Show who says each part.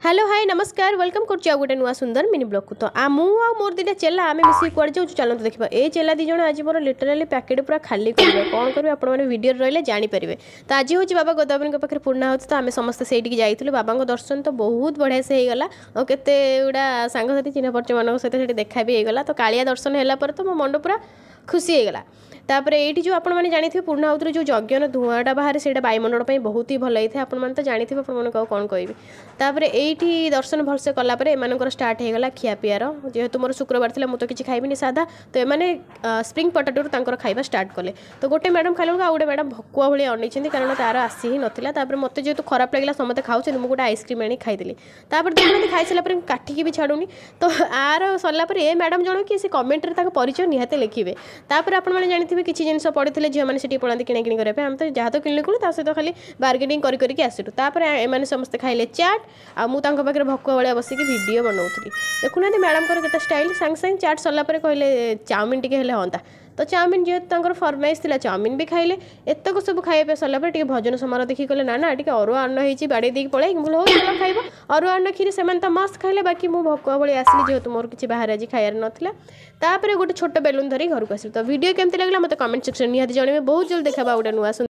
Speaker 1: Hello hi नमस्कार welcome कर गोटे नुआ सुंदर मिनी ब्लॉग को तो मु मोर दीटा चेला आम मिसिक कुआड़े जाऊँ चलते देखा ये चेला दी जन आज मोर लिटराली पैकेट पूरा खाली करेंगे कौन करेंगे आपने वीडियो रही जानीपारे। तो आज हूँ बाबा गोदावरी पाखे पूर्णा होती तो आम समस्त से जाइलु बाबा दर्शन तो बहुत बढ़िया से होगा और केते गुड़ा सांगसाथी चिन्ह परिचय मान सहित देखा भी होगा। तो कालिया दर्शन है तो मो मन पूरा खुशी होगा। तापर ये जो आपने जानी पूर्णाहुतिर जो यज्ञ धुआँटा बाहर से वायुमंडल बहुत ही भल होता है आपने तो जानी आपको कौन कहबी। तापर ये दर्शन भलसे कलापर एम स्टार्ट होगा खियापियार जेहेतु मोर शुक्रवार थी मुझे किसी खाइबी साधा तो ये स्प्रिंग पटाटो खाଇବା स्टार्ट कले। तो गोटे मैडम खाइल आ गोटे मैडम भकुआ भाई अनेइछन्ति कारण तार आसी ही नाला मत जेहतु खराब लगे समस्त खाऊँ मुझे गोटे आइसक्रीम आनी खाई तापर देखते खाई सारापर काटिकी भी छाड़ूनी। तो आर सरलापर ए मैडम जन कि कमेंट परिचय निहाते लिखे। तापर आपने जानी किसी जिन पड़े झील मैंने से पढ़ाते किଣା किणी करने आम तो जहाँ तो किणुलु सहित खाली बार्गेनिंग करके आसलु। तापर एम समस्ते खाइले चाट आखे भकुआ भाया बसिक वीडियो बनाऊली देखुना मैडम के स्टाइल सांगे सांगे चाट सरलापर कहले चाउमिन टी हाँ तो चाउमिन जेहतु फरमाइश थी चाउमिन भी खाइले एतक सब खाइबा सरलापर टी भजन समारोह देखिए कहले ना टी अरुआ अन्न होती बाड़े दी पड़े बोले हो चल खाइब अरुआ अन्न खीरी से तो मस्त खाइले बाकी मु भकुआ भाई आसली जेहतु मोर किसी बाहर आज खाइबार नाला। तापर गोटे छोट बेलून धरी घर को आस। तो वीडियो केमती लगला मत कमेंट सेक्शन निहाती जणेबे बहुत जल्द देखा गोटे नुआ।